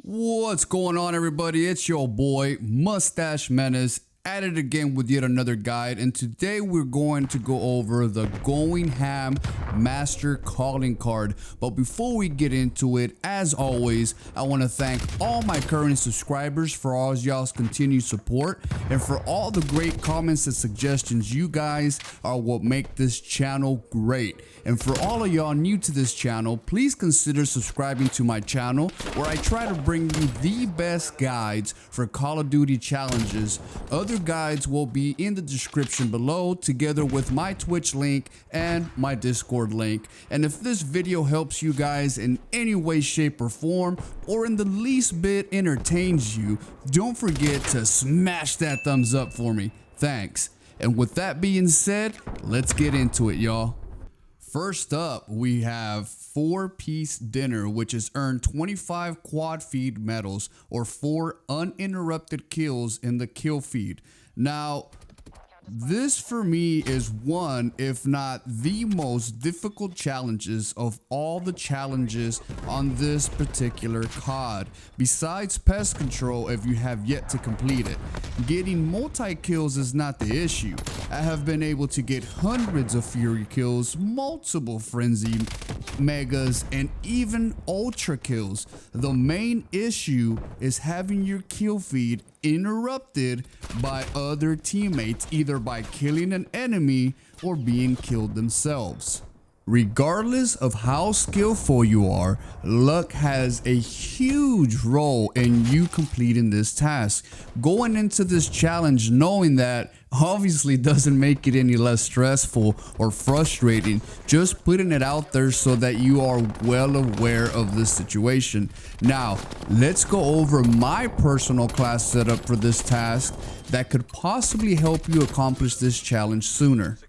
What's going on, everybody? It's your boy Mustache Menace at it again with yet another guide, and today we're going to go over the Going Ham Master Calling Card. But before we get into it, as always, I want to thank all my current subscribers for all y'all's continued support and for all the great comments and suggestions. You guys are what make this channel great. And for all of y'all new to this channel, please consider subscribing to my channel, where I try to bring you the best guides for Call of Duty challenges. Other guides will be in the description below, together with my Twitch link and my Discord link. And if this video helps you guys in any way, shape, or form, or in the least bit entertains you, don't forget to smash that thumbs up for me. Thanks. And with that being said, let's get into it, y'all. First up, we have 4-piece dinner, which has earned 25 quad feed medals or 4 uninterrupted kills in the kill feed. Now, this for me is one, if not the most difficult challenges of all the challenges on this particular COD. Besides Pest Control, if you have yet to complete it. Getting multi-kills is not the issue. I have been able to get hundreds of Fury kills, multiple Frenzy Megas, and even Ultra kills. The main issue is having your kill feed interrupted by other teammates, either by killing an enemy or being killed themselves. Regardless of how skillful you are, luck has a huge role in you completing this task. Going into this challenge knowing that obviously doesn't make it any less stressful or frustrating, just putting it out there so that you are well aware of this situation. Now, let's go over my personal class setup for this task that could possibly help you accomplish this challenge sooner.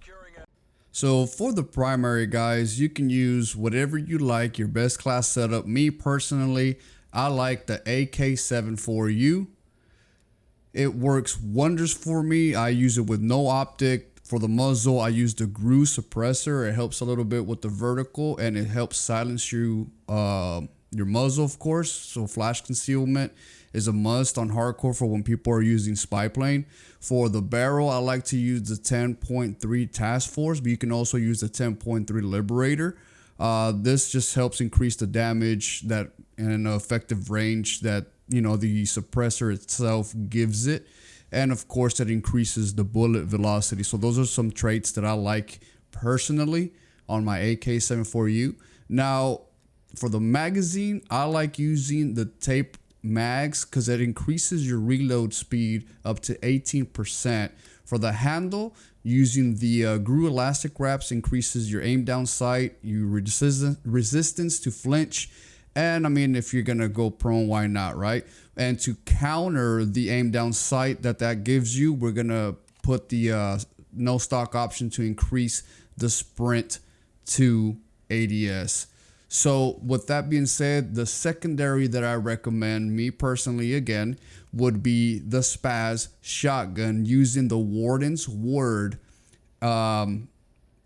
So for the primary, guys, you can use whatever you like, your best class setup. Me personally, I like the AK-74U. It works wonders for me. I use it with no optic. For the muzzle, I use the GRU suppressor. It helps a little bit with the vertical, and it helps silence your muzzle, of course. So flash concealment is a must on hardcore for when people are using spy plane. For the barrel, I like to use the 10.3 Task Force, but you can also use the 10.3 Liberator. This just helps increase the damage that and effective range that the suppressor itself gives it, and of course that increases the bullet velocity. So those are some traits that I like personally on my AK-74U. Now, for the magazine, I like using the tape mags because it increases your reload speed up to 18%. For the handle, using the GRU elastic wraps increases your aim down sight, your resistance to flinch, and I mean, if you're gonna go prone, why not, right? And to counter the aim down sight that gives you, we're gonna put the no stock option to increase the sprint to ADS. So with that being said, the secondary that I recommend, me personally again, would be the Spaz shotgun using the Warden's Word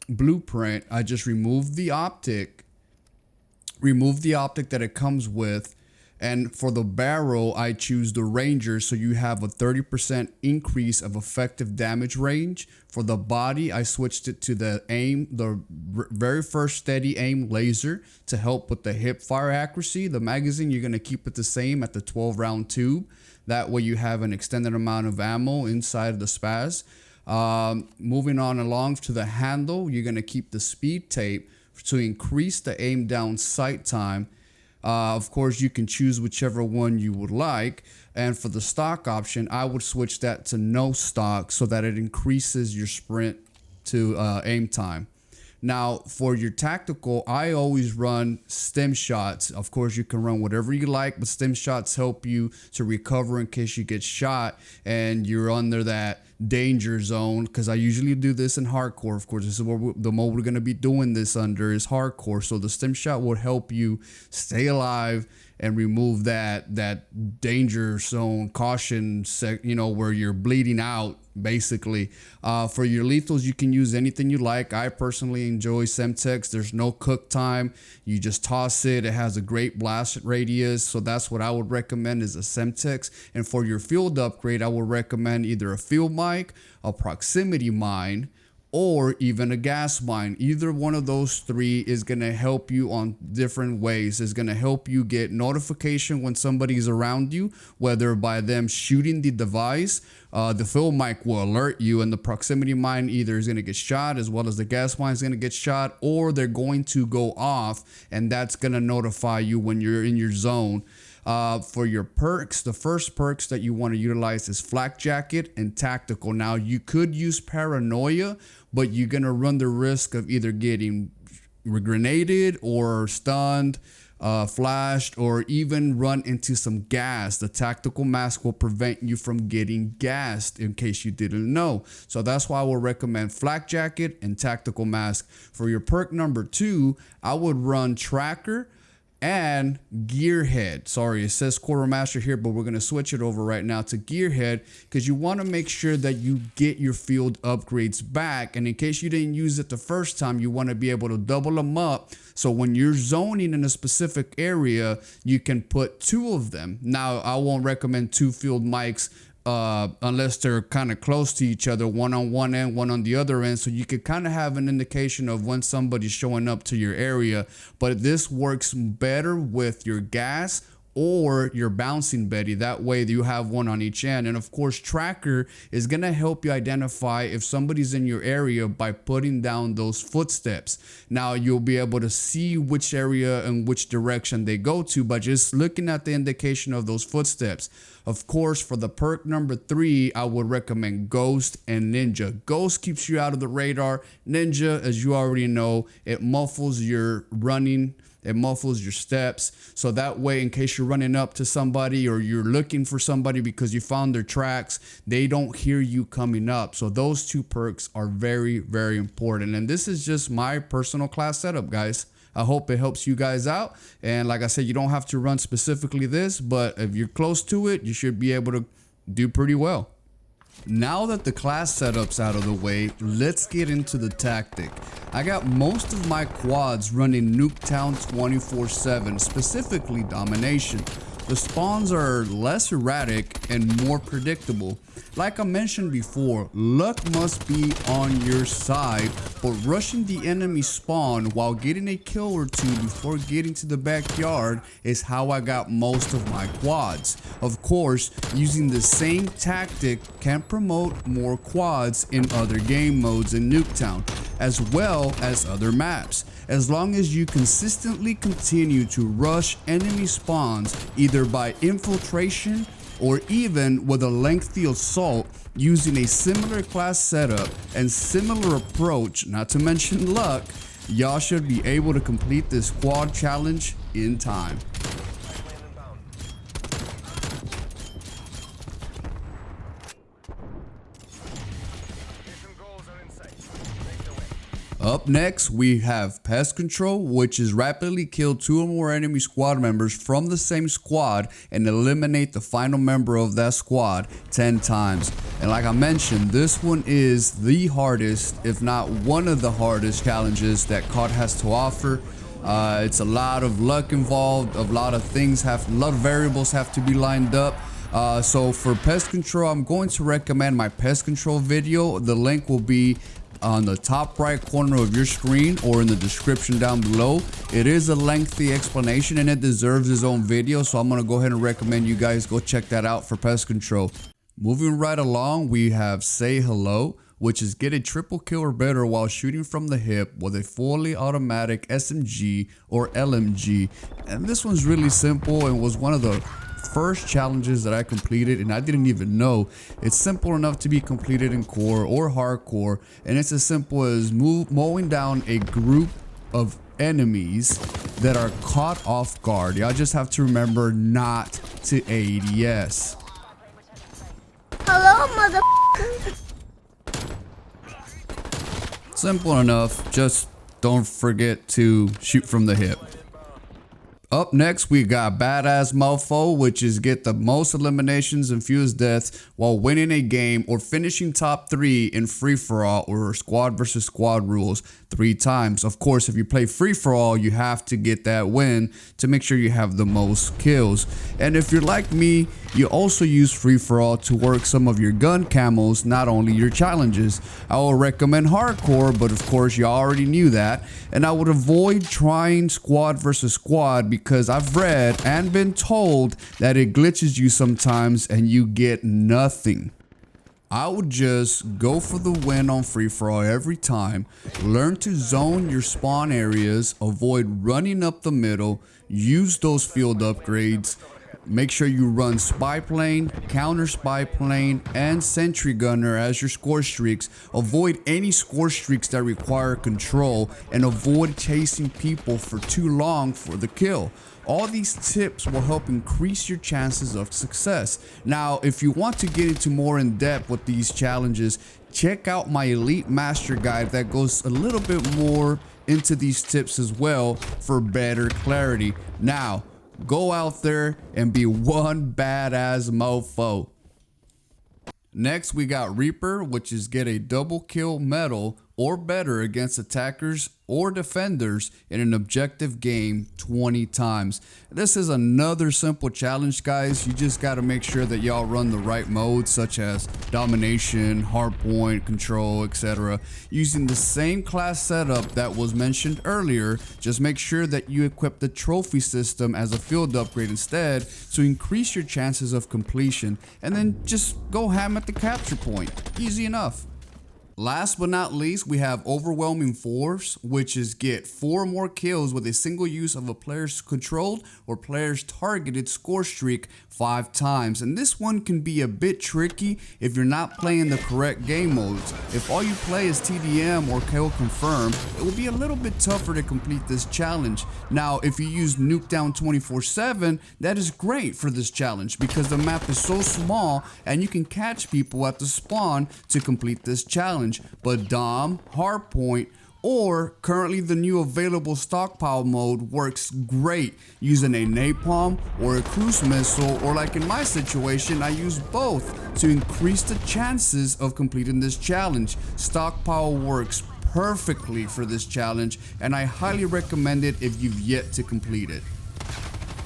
blueprint. I just remove the optic that it comes with. And for the barrel, I choose the Ranger, so you have a 30% increase of effective damage range. For the body, I switched it to the very first steady aim laser to help with the hip fire accuracy. The magazine, you're going to keep it the same at the 12-round tube. That way you have an extended amount of ammo inside of the Spaz. Moving on along to the handle, you're going to keep the speed tape to increase the aim down sight time. Of course, you can choose whichever one you would like. And for the stock option, I would switch that to no stock so that it increases your sprint to aim time. Now, for your tactical, I always run stem shots. Of course, you can run whatever you like, but stem shots help you to recover in case you get shot and you're under that danger zone, because I usually do this in hardcore. Of course, this is what the mode we're going to be doing this under is hardcore. So the stem shot will help you stay alive and remove that danger zone caution where you're bleeding out basically. For your lethals, you can use anything you like. I personally enjoy Semtex. There's no cook time. You just toss it. It has a great blast radius, so that's what I would recommend is a Semtex. And for your field upgrade, I would recommend either a field mic, a proximity mine, or even a gas mine. Either one of those three is going to help you on different ways. It's going to help you get notification when somebody's around you, whether by them shooting the device. The field mic will alert you, and the proximity mine either is going to get shot, as well as the gas mine is going to get shot, or they're going to go off, and that's going to notify you when you're in your zone. For your perks, the first perks that you want to utilize is Flak Jacket and Tactical. Now, you could use Paranoia, but you're going to run the risk of either getting grenaded or stunned, flashed, or even run into some gas. The Tactical Mask will prevent you from getting gassed, in case you didn't know. So that's why I would recommend Flak Jacket and Tactical Mask. For your perk number 2, I would run Tracker and Gearhead. Sorry, it says Quartermaster here, but we're going to switch it over right now to Gearhead, because you want to make sure that you get your field upgrades back. And in case you didn't use it the first time, you want to be able to double them up. So when you're zoning in a specific area, you can put 2 of them. Now, I won't recommend 2 field mics unless they're kind of close to each other, one on one end, one on the other end, so you could kind of have an indication of when somebody's showing up to your area. But this works better with your gas or your bouncing Betty. That way you have one on each end. And of course, Tracker is going to help you identify if somebody's in your area by putting down those footsteps. Now you'll be able to see which area and which direction they go to by just looking at the indication of those footsteps. Of course, for the perk number 3, I would recommend Ghost and Ninja. Ghost keeps you out of the radar. Ninja, as you already know, it muffles your running. It muffles your steps. So that way, in case you're running up to somebody or you're looking for somebody because you found their tracks, they don't hear you coming up. So those 2 perks are very, very important. And this is just my personal class setup, guys. I hope it helps you guys out. And like I said, you don't have to run specifically this, but if you're close to it, you should be able to do pretty well. Now that the class setup's out of the way, let's get into the tactic. I got most of my quads running Nuketown 24/7, specifically Domination. The spawns are less erratic and more predictable. Like I mentioned before, luck must be on your side, but rushing the enemy spawn while getting a kill or 2 before getting to the backyard is how I got most of my quads. Of course, using the same tactic can promote more quads in other game modes in Nuketown, as well as other maps. As long as you consistently continue to rush enemy spawns, either by infiltration or even with a lengthy assault using a similar class setup and similar approach, not to mention luck, y'all should be able to complete this quad challenge in time. Up next, we have Pest Control, which is rapidly kill 2 or more enemy squad members from the same squad and eliminate the final member of that squad 10 times. And like I mentioned, this one is the hardest, if not one of the hardest challenges that COD has to offer. It's a lot of luck involved, a lot of variables have to be lined up. So for Pest Control, I'm going to recommend my Pest Control video. The link will be on the top right corner of your screen or in the description down below. It is a lengthy explanation and it deserves its own video, so I'm going to go ahead and recommend you guys go check that out for Pest Control. Moving right along, we have Say Hello, which is get a triple kill or better while shooting from the hip with a fully automatic SMG or LMG. And this one's really simple and was one of the first challenges that I completed, and I didn't even know. It's simple enough to be completed in core or hardcore, and it's as simple as mowing down a group of enemies that are caught off guard. Y'all just have to remember not to ADS. Hello, motherfucker. Simple enough, just don't forget to shoot from the hip. Up next, we got Badass Mofo, which is get the most eliminations and fewest deaths while winning a game or finishing top 3 in free-for-all or squad versus squad rules 3 times. Of course, if you play free-for-all, you have to get that win to make sure you have the most kills. And if you're like me, you also use free-for-all to work some of your gun camos, not only your challenges. I will recommend hardcore, but of course you already knew that. And I would avoid trying squad versus squad because I've read and been told that it glitches you sometimes and you get nothing. I would just go for the win on free-for-all every time. Learn to zone your spawn areas, avoid running up the middle, use those field upgrades. Make sure you run spy plane, counter spy plane, and sentry gunner as your score streaks. Avoid any score streaks that require control and avoid chasing people for too long for the kill. All these tips will help increase your chances of success. Now, if you want to get into more in depth with these challenges, check out my Elite Master Guide that goes a little bit more into these tips as well for better clarity. Now, go out there and be one badass mofo. Next, we got Reaper, which is get a double kill medal or better against attackers or defenders in an objective game 20 times. This is another simple challenge, guys. You just got to make sure that y'all run the right modes such as domination, hardpoint, control, etc. Using the same class setup that was mentioned earlier. Just make sure that you equip the trophy system as a field upgrade instead to increase your chances of completion, and then just go ham at the capture point. Easy enough. Last but not least, we have Overwhelming Force, which is get 4 more kills with a single use of a player's controlled or player's targeted score streak 5 times. And this one can be a bit tricky if you're not playing the correct game modes. If all you play is TDM or KO Confirm, it will be a little bit tougher to complete this challenge. Now, if you use Nuke Down 24/7, that is great for this challenge because the map is so small and you can catch people at the spawn to complete this challenge. But Dom, Hardpoint, or currently the new available stockpile mode works great using a napalm or a cruise missile, or like in my situation, I use both to increase the chances of completing this challenge. Stockpile works perfectly for this challenge and I highly recommend it if you've yet to complete it.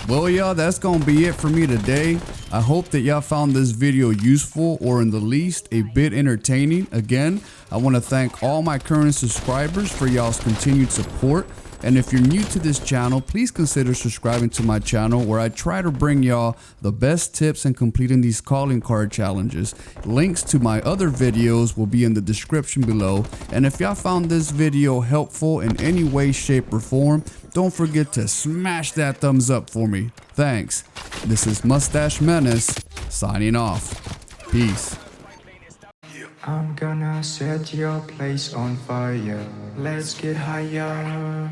Well, y'all, that's gonna be it for me today. I hope that y'all found this video useful or in the least a bit entertaining. Again, I want to thank all my current subscribers for y'all's continued support. And if you're new to this channel, please consider subscribing to my channel where I try to bring y'all the best tips in completing these calling card challenges. Links to my other videos will be in the description below. And if y'all found this video helpful in any way, shape, or form, don't forget to smash that thumbs up for me. Thanks. This is Mustache Menace signing off. Peace. I'm gonna set your place on fire. Let's get higher.